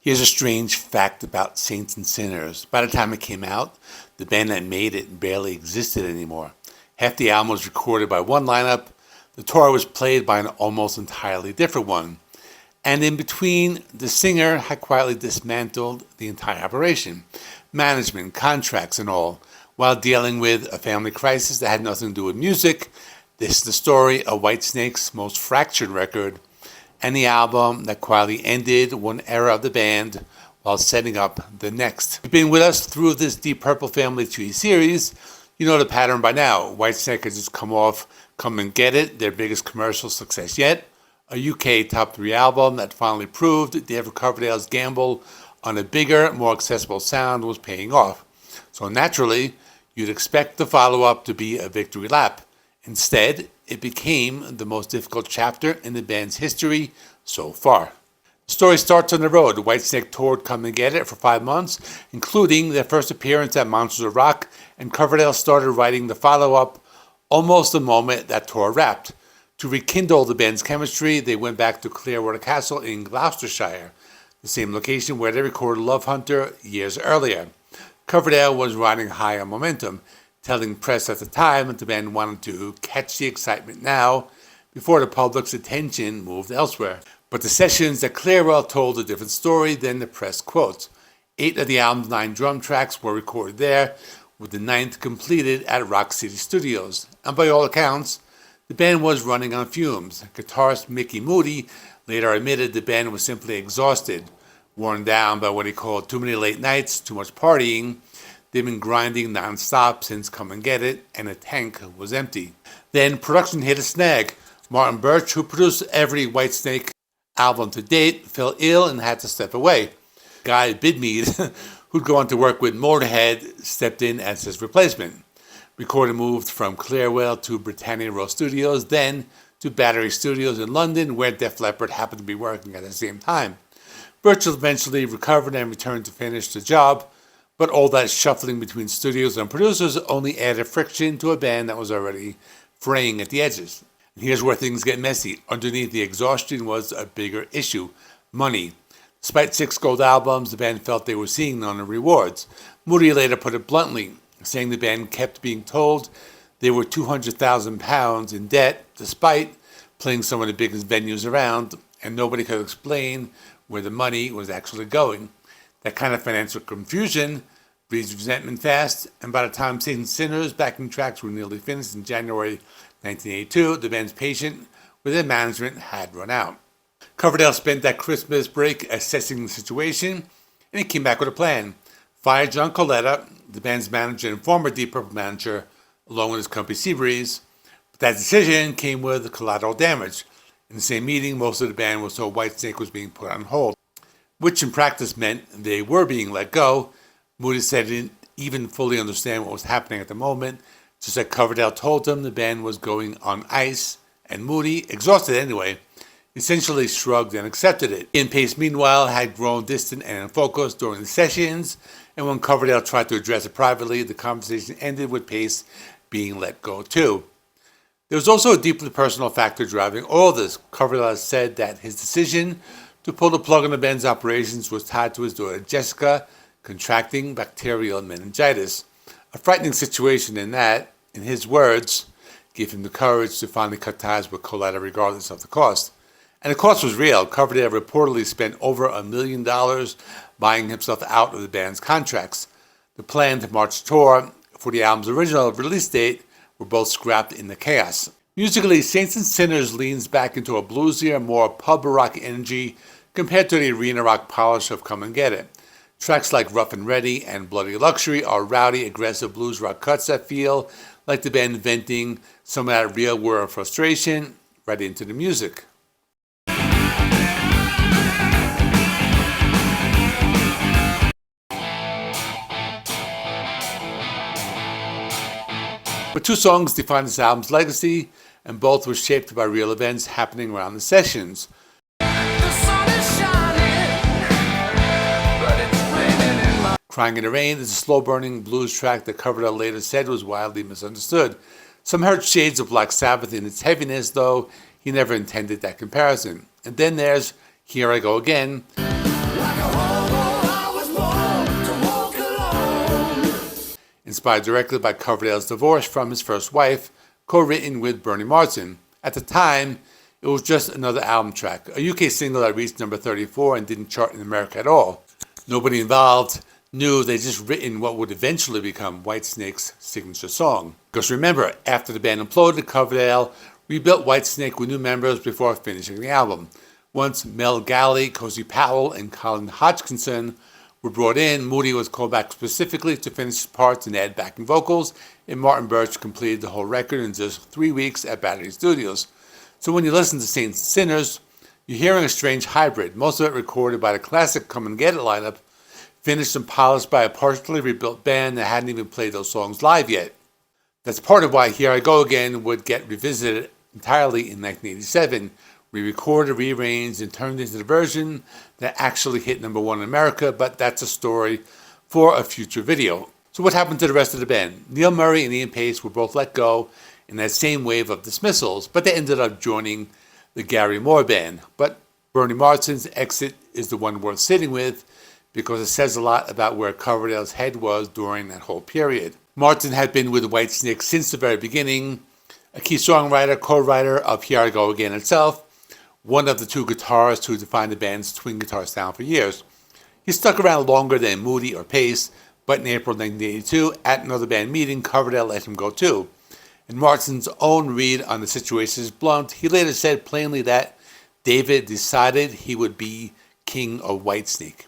Here's a strange fact about Saints and Sinners. By the time it came out, the band that made it barely existed anymore. Half the album was recorded by one lineup, the tour was played by an almost entirely different one. And in between, the singer had quietly dismantled the entire operation, management, contracts, and all, while dealing with a family crisis that had nothing to do with music. This is the story of Whitesnake's most fractured record, and the album that quietly ended one era of the band while setting up the next. If you've been with us through this Deep Purple Family Tree series, you know the pattern by now. Whitesnake has just come off Come and Get It, their biggest commercial success yet, a UK top 3 album that finally proved David Coverdale's gamble on a bigger, more accessible sound was paying off. So naturally, you'd expect the follow-up to be a victory lap. Instead, it became the most difficult chapter in the band's history so far. The story starts on the road. Whitesnake toured Come and Get It for 5 months, including their first appearance at Monsters of Rock, and Coverdale started writing the follow-up almost the moment that tour wrapped. To rekindle the band's chemistry, they went back to Clearwater Castle in Gloucestershire, the same location where they recorded Love Hunter years earlier. Coverdale was riding high on momentum, telling press at the time that the band wanted to catch the excitement now before the public's attention moved elsewhere. But the sessions at Clearwater told a different story than the press quotes. 8 of the album's 9 drum tracks were recorded there, with the 9th completed at Rock City Studios. And by all accounts, the band was running on fumes. Guitarist Micky Moody later admitted the band was simply exhausted, worn down by what he called too many late nights, too much partying. They'd been grinding non-stop since Come and Get It, and the tank was empty. Then production hit a snag. Martin Birch, who produced every Whitesnake album to date, fell ill and had to step away. Guy Bidmead, who'd go on to work with Motorhead, stepped in as his replacement. Recording moved from Clearwell to Britannia Row Studios, then to Battery Studios in London, where Def Leppard happened to be working at the same time. Birch eventually recovered and returned to finish the job, but all that shuffling between studios and producers only added friction to a band that was already fraying at the edges. And here's where things get messy. Underneath the exhaustion was a bigger issue: money. Despite 6 gold albums, the band felt they were seeing none of the rewards. Moody later put it bluntly, saying the band kept being told they were £200,000 in debt, despite playing some of the biggest venues around, and nobody could explain where the money was actually going. That kind of financial confusion breeds resentment fast, and by the time Saints and Sinners backing tracks were nearly finished in January 1982, the band's patience with their management had run out. Coverdale spent that Christmas break assessing the situation, and he came back with a plan. Fired John Coletta, the band's manager and former Deep Purple manager, along with his company Seabreeze. But that decision came with collateral damage. In the same meeting, most of the band was told Whitesnake was being put on hold, which in practice meant they were being let go. Moody said he didn't even fully understand what was happening at the moment, just that Coverdale told him the band was going on ice, and Moody, exhausted anyway, essentially shrugged and accepted it. Ian Paice, meanwhile, had grown distant and unfocused during the sessions, and when Coverdale tried to address it privately, the conversation ended with Paice being let go too. There was also a deeply personal factor driving all this. Coverdale said that his decision to pull the plug on the band's operations was tied to his daughter Jessica contracting bacterial meningitis. A frightening situation in that, in his words, gave him the courage to finally cut ties with Coletta regardless of the cost. And the cost was real. Coverdale reportedly spent over $1 million buying himself out of the band's contracts. The planned March tour for the album's original release date were both scrapped in the chaos. Musically, Saints and Sinners leans back into a bluesier, more pub rock energy compared to the arena rock polish of Come and Get It. Tracks like Rough and Ready and Bloody Luxury are rowdy, aggressive blues rock cuts that feel like the band venting some of that real-world frustration right into the music. But 2 songs define this album's legacy, and both were shaped by real events happening around the sessions. Crying in the Rain is a slow-burning blues track that Coverdale later said was wildly misunderstood. Some heard shades of Black Sabbath in its heaviness, though he never intended that comparison. And then there's Here I Go Again, inspired directly by Coverdale's divorce from his first wife, co-written with Bernie Marsden. At the time, it was just another album track, a UK single that reached number 34 and didn't chart in America at all. Nobody involved knew they'd just written what would eventually become Whitesnake's signature song. Because remember, after the band imploded, Coverdale rebuilt Whitesnake with new members before finishing the album. Once Mel Galley, Cozy Powell, and Colin Hodgkinson were brought in, Moody was called back specifically to finish his parts and add backing vocals, and Martin Birch completed the whole record in just 3 weeks at Battery Studios. So when you listen to Saints and Sinners, you're hearing a strange hybrid, most of it recorded by the classic Come and Get It lineup, finished and polished by a partially rebuilt band that hadn't even played those songs live yet. That's part of why Here I Go Again would get revisited entirely in 1987, re-recorded, rearranged, and turned into the version that actually hit number one in America, but that's a story for a future video. So what happened to the rest of the band? Neil Murray and Ian Paice were both let go in that same wave of dismissals, but they ended up joining the Gary Moore band. But Bernie Marsden's exit is the one worth sitting with, because it says a lot about where Coverdale's head was during that whole period. Marsden had been with Whitesnake since the very beginning, a key songwriter, co-writer of Here I Go Again itself, one of the two guitarists who defined the band's twin guitar sound for years. He stuck around longer than Moody or Paice, but in April 1982, at another band meeting, Coverdale let him go too. In Marsden's own read on the situation is blunt. He later said plainly that David decided he would be king of Whitesnake.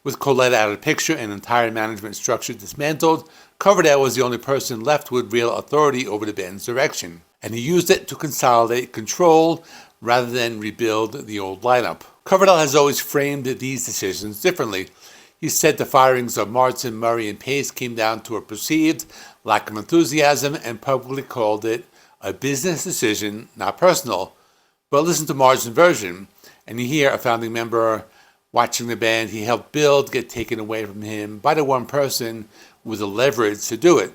With Coletta out of the picture and entire management structure dismantled, Coverdale was the only person left with real authority over the band's direction, and he used it to consolidate control rather than rebuild the old lineup. Coverdale has always framed these decisions differently. He said the firings of Marsden, Murray, and Paice came down to a perceived lack of enthusiasm and publicly called it a business decision, not personal. But listen to Marsden's version, and you hear a founding member watching the band he helped build get taken away from him by the one person with the leverage to do it.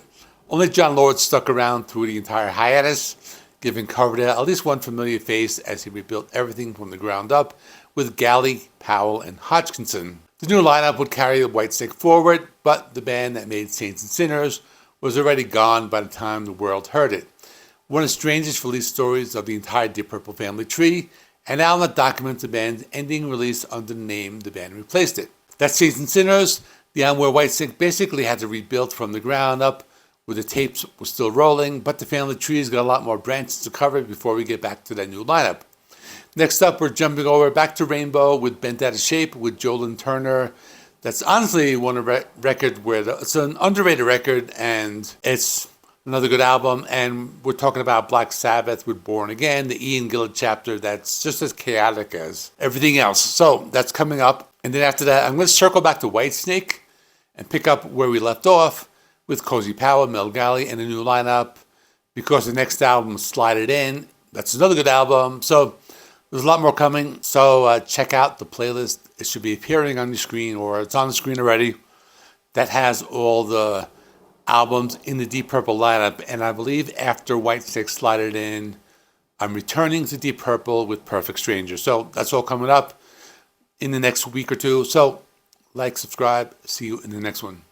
Only Jon Lord stuck around through the entire hiatus, giving Coverdale at least one familiar face as he rebuilt everything from the ground up with Galley, Powell, and Hodgkinson. The new lineup would carry the Whitesnake forward, but the band that made Saints and Sinners was already gone by the time the world heard it. One of the strangest release stories of the entire Deep Purple family tree, an album that documents the band's ending release under the name the band replaced it. That's Saints and Sinners, the album where Whitesnake basically had to rebuild from the ground up, where the tapes were still rolling, but the family tree's got a lot more branches to cover before we get back to that new lineup. Next up, we're jumping over back to Rainbow with Bent Out of Shape with Gillan Turner. That's honestly one of record where it's an underrated record, and it's another good album. And we're talking about Black Sabbath with Born Again, the Ian Gillan chapter that's just as chaotic as everything else. So that's coming up. And then after that, I'm going to circle back to Whitesnake and pick up where we left off with Cozy Powell, Mel Galley, and a new lineup, because the next album, Slide It In, that's another good album. So there's a lot more coming. So check out the playlist. It should be appearing on the screen, or it's on the screen already. That has all the albums in the Deep Purple lineup. And I believe after Whitesnake Slide It In, I'm returning to Deep Purple with Perfect Stranger. So that's all coming up in the next week or two. So like, subscribe. See you in the next one.